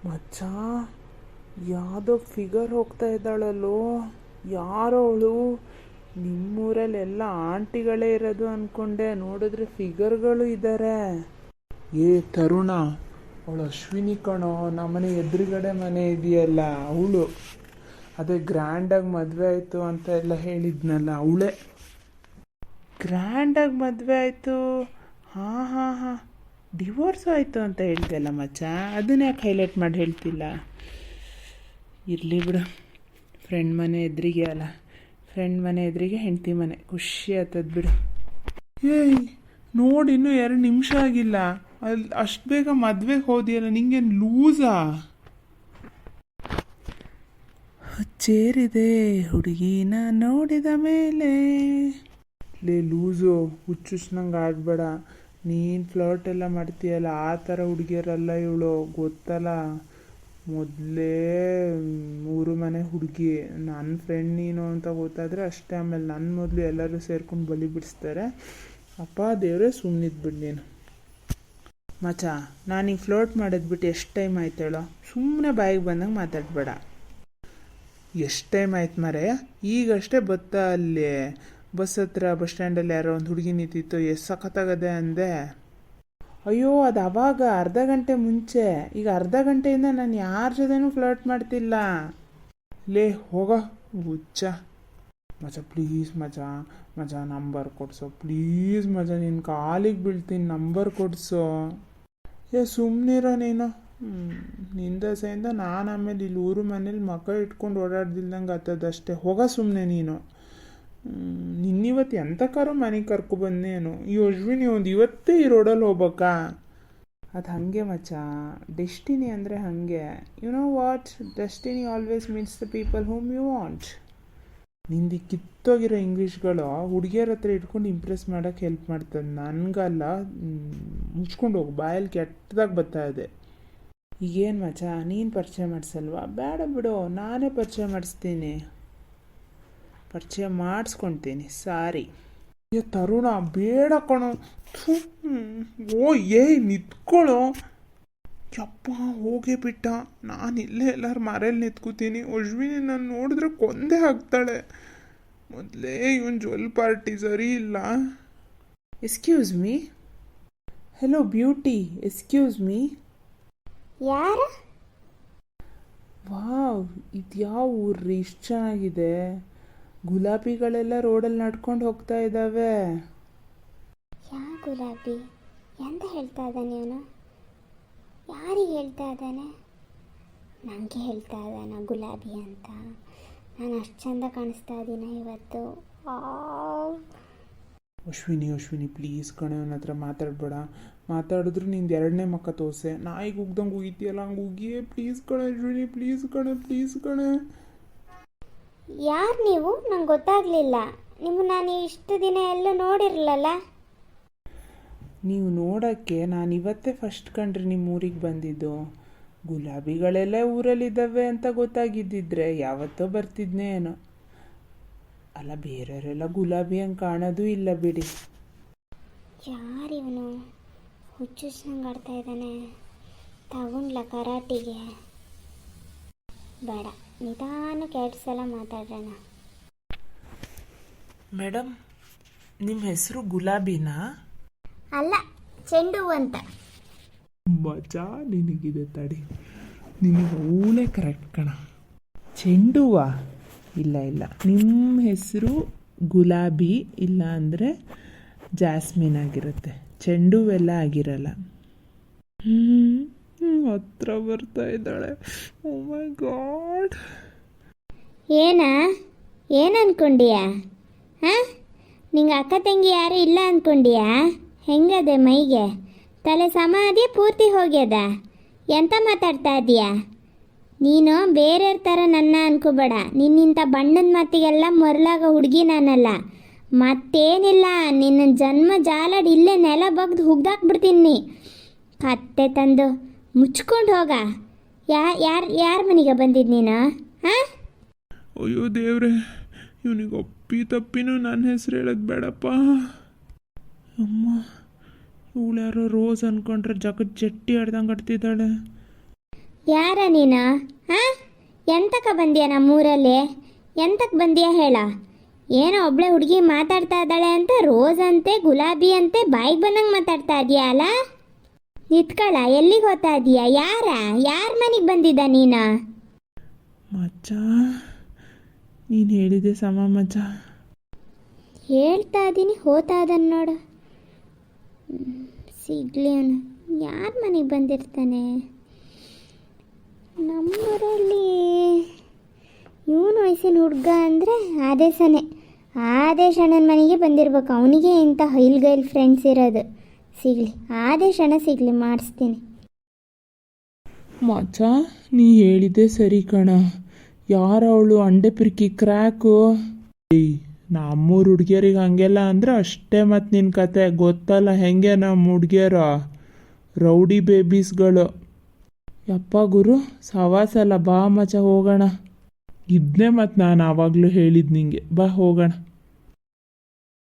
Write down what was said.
ಮಚ್ಚ, ಯಾವುದೋ ಫಿಗರ್ ಹೋಗ್ತಾ ಇದ್ದಾಳಲ್ಲೋ, ಯಾರೋ ಅವಳು? ನಿಮ್ಮೂರಲ್ಲೆಲ್ಲ ಆಂಟಿಗಳೇ ಇರೋದು ಅಂದ್ಕೊಂಡೆ, ನೋಡಿದ್ರೆ ಫಿಗರ್ಗಳು ಇದ್ದಾರೆ. ಏ ತರುಣ, ಅವಳು ಅಶ್ವಿನಿ ಕಣೋ, ನಮ್ಮನೆ ಎದುರುಗಡೆ ಮನೆ ಇದೆಯಲ್ಲ ಅವಳು. ಅದೇ ಗ್ರ್ಯಾಂಡಾಗಿ ಮದುವೆ ಆಯಿತು ಅಂತ ಎಲ್ಲ ಹೇಳಿದ್ನಲ್ಲ ಅವಳೇ. ಗ್ರ್ಯಾಂಡಾಗಿ ಮದುವೆ ಆಯಿತು? ಹಾಂ ಹಾಂ ಹಾಂ, ಡಿವೋರ್ಸು ಆಯಿತು ಅಂತ ಹೇಳ್ತಿಯಲ್ಲ ಮಚ್ಚ, ಅದನ್ನ ಯಾಕೆ ಹೈಲೈಟ್ ಮಾಡಿ ಹೇಳ್ತಿಲ್ಲ? ಇರಲಿ ಬಿಡು, ಫ್ರೆಂಡ್ ಮನೆ ಎದುರಿಗೆ ಅಲ್ಲ, ಫ್ರೆಂಡ್ ಮನೆ ಎದುರಿಗೆ ಹೆಂಡತಿ ಮನೆ, ಖುಷಿ ಆಗ್ತದೆ ಬಿಡು. ಏಯ್ ನೋಡಿ, ಇನ್ನೂ 2 ನಿಮಿಷ ಆಗಿಲ್ಲ, ಅಲ್ಲಿ ಅಷ್ಟು ಬೇಗ ಮದುವೆಗೆ ಹೋದಿಯಲ್ಲ, ನಿಂಗೇನು ಲೂಸಾ? ಹುಚ್ಚೇರಿದೆ ಹುಡುಗಿನ ನೋಡಿದ ಮೇಲೆ. ಲೇ ಲೂಸು, ಹುಚ್ಚುಚ್ನಂಗೆ ಆಡಬೇಡ. ನೀನು ಫ್ಲರ್ಟ್ ಎಲ್ಲ ಮಾಡ್ತೀಯಲ್ಲ, ಆ ಥರ ಹುಡುಗಿಯರಲ್ಲ ಇವಳು, ಗೊತ್ತಲ್ಲ. ಮೊದಲೇ 3 ಮನೆ ಹುಡುಗಿ, ನನ್ನ ಫ್ರೆಂಡ್ ನೀನು ಅಂತ ಗೊತ್ತಾದರೆ ಅಷ್ಟೇ. ಆಮೇಲೆ ನನ್ನ ಮೊದಲು ಎಲ್ಲರೂ ಸೇರ್ಕೊಂಡು ಬಲಿ ಬಿಡಿಸ್ತಾರೆ. ಅಪ್ಪ ದೇವರೇ, ಸುಮ್ಮನಿದ್ಬಿಡು ನೀನು. ಮಚ, ನಾನು ಈಗ ಫ್ಲೋಟ್ ಮಾಡೋದ್ಬಿಟ್ಟು ಎಷ್ಟು ಟೈಮ್ ಆಯ್ತು ಹೇಳೋ? ಸುಮ್ಮನೆ ಬಾಯಿಗೆ ಬಂದಂಗೆ ಮಾತಾಡಬೇಡ. ಎಷ್ಟು ಟೈಮ್ ಆಯ್ತು ಮರೆ? ಈಗಷ್ಟೇ ಬತ್ತಾ ಅಲ್ಲಿ ಬಸ್ ಹತ್ರ, ಬಸ್ ಸ್ಟ್ಯಾಂಡಲ್ಲಿ ಯಾರೋ ಒಂದು ಹುಡುಗಿ ನಿಂತಿತ್ತು, ಎಷ್ಟು ಸಖತ್ತಾಗದೆ ಅಂದೆ. ಅಯ್ಯೋ, ಅದು ಅವಾಗ ಅರ್ಧ ಗಂಟೆ ಮುಂಚೆ. ಈಗ ಅರ್ಧ ಗಂಟೆಯಿಂದ ನಾನು ಯಾರ ಜೊತೆನೂ ಫ್ಲರ್ಟ್ ಮಾಡ್ತಿಲ್ಲ. ಲೇ ಹೋಗ ಹುಚ್ಚ. ಮಚ ಪ್ಲೀಸ್ ಮಚ ನಂಬರ್ ಕೊಡ್ಸೋ ಪ್ಲೀಸ್ ಮಚ, ನಿನ್ನ ಕಾಲಿಗೆ ಬೀಳ್ತೀನಿ, ನಂಬರ್ ಕೊಡ್ಸೋ. ಏ ಸುಮ್ಮನಿರೋ ನೀನು. ನಿಂದಸೆಯಿಂದ ನಾನು ಆಮೇಲೆ ಇಲ್ಲಿ ಊರು ಮನೇಲಿ ಮಕ್ಕಳು ಇಟ್ಕೊಂಡು ಓಡಾಡ್ದಿಲ್ದಂಗೆ ಆಗ್ತದಷ್ಟೇ. ಹೋಗ ಸುಮ್ಮನೆ ನೀನು. ನಿನ್ನಿವತ್ತು ಎಂತಕ್ಕಾರು ಮನೆಗೆ ಕರ್ಕೊಬಂದೇನು? ಈ ಅಶ್ವಿನಿ ಒಂದು ಇವತ್ತೇ ಈ ರೋಡಲ್ಲಿ ಹೋಗ್ಬೇಕಾ? ಅದು ಹಾಗೆ ಮಚ್ಚ, ಡೆಸ್ಟಿನಿ ಅಂದರೆ ಹಾಗೆ. You know what, destiny always means the people whom you want. ನಿಂದು ಕಿತ್ತೋಗಿರೋ ಇಂಗ್ಲೀಷ್ಗಳು ಹುಡುಗಿಯರ ಹತ್ರ ಇಟ್ಕೊಂಡು ಇಂಪ್ರೆಸ್ ಮಾಡೋಕ್ಕೆ ಹೆಲ್ಪ್ ಮಾಡ್ತದೆ, ನನಗಲ್ಲ. ಮುಚ್ಕೊಂಡು ಹೋಗು, ಬಾಯಲ್ಲಿ ಕೆಟ್ಟದಾಗ ಬರ್ತಾ ಇದೆ. ಈಗೇನು ಮಚ್ಚ, ನೀನು ಪರಿಚಯ ಮಾಡಿಸಲ್ವಾ? ಬೇಡ ಬಿಡು, ನಾನೇ ಪರಿಚಯ ಮಾಡಿಸ್ತೀನಿ, ಪರಿಚಯ ಮಾಡಿಸ್ಕೊಳ್ತೀನಿ. ಸಾರಿ. ಏ ತರುಣ, ಬೇಡ ಕಣೋ. ಓ ನಿಂತ್ಕೊಳ್ಳೋ. ಯಪ್ಪ, ಹೋಗೇ ಬಿಟ್ಟ. ನಾನು ಇಲ್ಲೇ ಎಲ್ಲರ ಮರೇಲಿ ನಿಂತ್ಕೋತೀನಿ. ಅಶ್ವಿನಿ ನಾನು ನೋಡಿದ್ರೆ ಕೊಂದೇ ಹಾಕ್ತಾಳೆ. ಮೊದಲೇ ಇವನ್ ಜ್ವೆಲ್ ಪಾರ್ಟಿ ಸರಿ ಇಲ್ಲ. Excuse me. Hello beauty, excuse me. ಯಾರ? ವಾವ್, ಇದ್ಯಾವ ಊರ್ರಿ, ಇಷ್ಟು ಚೆನ್ನಾಗಿದೆ. ಗುಲಾಬಿಗಳೆಲ್ಲ ರೋಡಲ್ಲಿ ನಡ್ಕೊಂಡು ಹೋಗ್ತಾ ಇದ್ದಾವೆ. ಯಾವ ಗುಲಾಬಿ? ಎಂತ ಹೇಳ್ತಾ ಇದ್ದಾನೆ ಇವನು? ಯಾರಿಗೆ ಹೇಳ್ತಾ ಇದ್ದಾನೆ? ನನಗೆ ಹೇಳ್ತಾ ಇದ್ದಾನ ಗುಲಾಬಿ ಅಂತ? ನಾನು ಅಷ್ಟು ಚಂದ ಕಾಣಿಸ್ತಾ ಇದ್ದೀನ ಇವತ್ತು? ಅಶ್ವಿನಿ ಪ್ಲೀಸ್ ಕಣೆ, ಅವನ ಹತ್ರ ಮಾತಾಡಬೇಡ. ಮಾತಾಡಿದ್ರು ನಿಂದು 2ನೇ ಮಕ್ಕ ತೋಸೆ. ನಾಯಿಗೆ ಉಗ್ದಂಗೆ ಉಗಿತೀಯಲ್ಲ, ಹಂಗೆ ಉಗಿಯೇ. ಪ್ಲೀಸ್ ಕಣೆ ಅಶ್ವಿನಿ, ಪ್ಲೀಸ್ ಕಣೆ. ಯಾರು ನೀವು? ನಂಗೆ ಗೊತ್ತಾಗಲಿಲ್ಲ. ನಿಮ್ಮ ನಾನು ಇಷ್ಟು ದಿನ ಎಲ್ಲೂ ನೋಡಿರಲಿಲ್ಲ. ನೀವು ನೋಡೋಕ್ಕೆ ನಾನು ಇವತ್ತೇ ಫಸ್ಟ್ ಕಂಡ್ರಿ ನಿಮ್ಮ ಊರಿಗೆ ಬಂದಿದ್ದು. ಗುಲಾಬಿಗಳೆಲ್ಲ ಊರಲ್ಲಿದ್ದಾವೆ ಅಂತ ಗೊತ್ತಾಗಿದ್ದಿದ್ರೆ ಯಾವತ್ತೋ ಬರ್ತಿದ್ನೇ ಏನೋ. ಅಲ್ಲ, ಬೇರೆಯವರೆಲ್ಲ ಗುಲಾಬಿ ಹಂಗೆ ಕಾಣೋದು ಇಲ್ಲ ಬಿಡಿ. ಯಾರಿವನು? ಹುಚ್ಚುಚ್ನಂಗೆ ಆಡ್ತಾ ಇದ್ದಾನೆ. ತಗೊಂಡ್ಲ ಕರಾಟಿಗೆ? ಬೇಡ, ನಿಧಾನಕ್ಕೆ 2 ಸಲ ಮಾತಾಡೋಣ. ಮೇಡಮ್, ನಿಮ್ಮ ಹೆಸರು ಗುಲಾಬಿನಾ? ಅಲ್ಲ, ಚೆಂಡು ಅಂತ. ಮಜಾ ನಿನಗಿದೆ ತಡಿ, ನಿನಗೆ ಅವಳೇ ಕರೆಕ್ಟ್ ಕಣ. ಚೆಂಡುವಾ? ಇಲ್ಲ, ನಿಮ್ಮ ಹೆಸರು ಗುಲಾಬಿ, ಇಲ್ಲ ಅಂದರೆ ಜಾಸ್ಮಿನ್ ಆಗಿರುತ್ತೆ. ಚೆಂಡುವೆಲ್ಲ ಆಗಿರಲ್ಲ. ಹತ್ರ ಬರ್ತಾ ಇದ್ದಾಳೆ. ಓ ಮೈ ಗಾಡ್. ಏನು ಅನ್ಕೊಂಡಿಯಾ? ಹಾಂ, ನಿಂಗೆ ಅಕ್ಕ ತಂಗಿ ಯಾರು ಇಲ್ಲ ಅಂದ್ಕೊಂಡಿಯಾ? ಹೆಂಗದೆ ಮೈಗೆ? ತಲೆ ಸಮಾಧಿ ಪೂರ್ತಿ ಹೋಗ್ಯದ? ಎಂತ ಮಾತಾಡ್ತಾ ಇದೀಯಾ ನೀನು? ಬೇರೆಯವ್ರ ಥರ ನನ್ನ ಅನ್ಕೋಬೇಡ. ನಿನ್ನಿಂಥ ಬಣ್ಣದ ಮಾತಿಗೆಲ್ಲ ಮೊರಲಾಗ ಹುಡುಗಿ ನಾನಲ್ಲ. ಮತ್ತೇನಿಲ್ಲ, ನಿನ್ನ ಜನ್ಮ ಜಾಲಡ್ ಇಲ್ಲೇ ನೆಲ ಬಗ್ದು ಹುಗ್ದಾಕ್ಬಿಡ್ತೀನಿ. ಕತ್ತೆ ತಂದು ಮುಚ್ಕೊಂಡು ಹೋಗ. ಯಾರ ಮನೆಗೆ ಬಂದಿದ್ದು ನೀನು? ಹಾಂ? ಅಯ್ಯೋ ದೇವ್ರೆ, ಇವನಿಗೆ ತಪ್ಪಿನೂ ನನ್ನ ಹೆಸರು ಹೇಳೋದು ಬೇಡಪ್ಪ. ಅಮ್ಮ, ಇವಳು ಯಾರೋ ರೋಸ್ ಅಂದ್ಕೊಂಡ್ರೆ ಜಗತ್ ಜಟ್ಟಿ ಆಡ್ದಂಗೆ ಆಡ್ತಿದ್ದಾಳೆ. ಯಾರ ನೀನು? ಹಾಂ, ಎಂತಕ್ಕೆ ಬಂದ್ಯಾ ನಮ್ಮೂರಲ್ಲಿ? ಎಂತಕ್ಕೆ ಬಂದ್ಯಾ ಹೇಳ? ಏನೋ ಒಬ್ಳೆ ಹುಡುಗಿ ಮಾತಾಡ್ತಾ ಇದ್ದಾಳೆ ಅಂತ ರೋಸ್ ಅಂತೆ ಗುಲಾಬಿ ಅಂತೆ ಬಾಯಿಗೆ ಬಂದಂಗೆ ಮಾತಾಡ್ತಾ ಇದೀಯ ಅಲ್ಲ? ನಿತ್ಕೊಳ್ಳ, ಎಲ್ಲಿಗೆ ಹೋಗ್ತಾ ಇದೀಯ? ಯಾರ ಮನೆಗೆ ಬಂದಿದ್ದ ನೀನು? ಮಚ್ಚ, ನೀನು ಹೇಳಿದೆ ಸಮ ಮಚ್ಚ. ಹೇಳ್ತಾ ಇದ್ದೀನಿ, ಹೋಗ್ತಾ ಇದನ್ನು ನೋಡು. ಸಿಗ್ಲಿ ಅವನು. ಯಾರ ಮನೆಗೆ ಬಂದಿರ್ತಾನೆ? ನಮ್ಮೂರಲ್ಲಿ ಇವನು ವಯಸ್ಸಿನ ಹುಡುಗ ಅಂದರೆ ಆದೇಶ್ ಅಣ್ಣನ ಮನೆಗೆ ಬಂದಿರ್ಬೇಕು. ಅವನಿಗೆ ಇಂಥ ಹೈಲ್ಗೈಲ್ ಫ್ರೆಂಡ್ಸ್ ಇರೋದು. ಸಿಗಲಿ, ಆದೇಶ್ ಅಣ್ಣ ಸಿಗಲಿ, ಮಾಡಿಸ್ತೀನಿ. ಮಚ್ಚ, ನೀ ಹೇಳಿದ್ದೆ ಸರಿ ಕಣ. ಯಾರವಳು ಅಂಡೆ ಪಿರ್ಕಿ ಕ್ರ್ಯಾಕು? ನಮ್ಮೂರು ಹುಡುಗಿಯರಿಗೆ ಹಂಗೆಲ್ಲ ಅಂದ್ರೆ ಅಷ್ಟೇ. ಮತ್ತು ನಿನ್ನ ಕತೆ ಗೊತ್ತಲ್ಲ ಹೆಂಗೆ ನಮ್ಮ ಹುಡುಗಿಯರು ರೌಡಿ ಬೇಬೀಸ್ಗಳು. ಯಪ್ಪ ಗುರು, ಸವಾಸಲ್ಲ, ಬಾ ಮಚ್ಚ ಹೋಗೋಣ. ಇದನ್ನೇ ಮತ್ತು ನಾನು ಆವಾಗಲೂ ಹೇಳಿದ್ದು ನಿಂಗೆ, ಬಾ ಹೋಗೋಣ.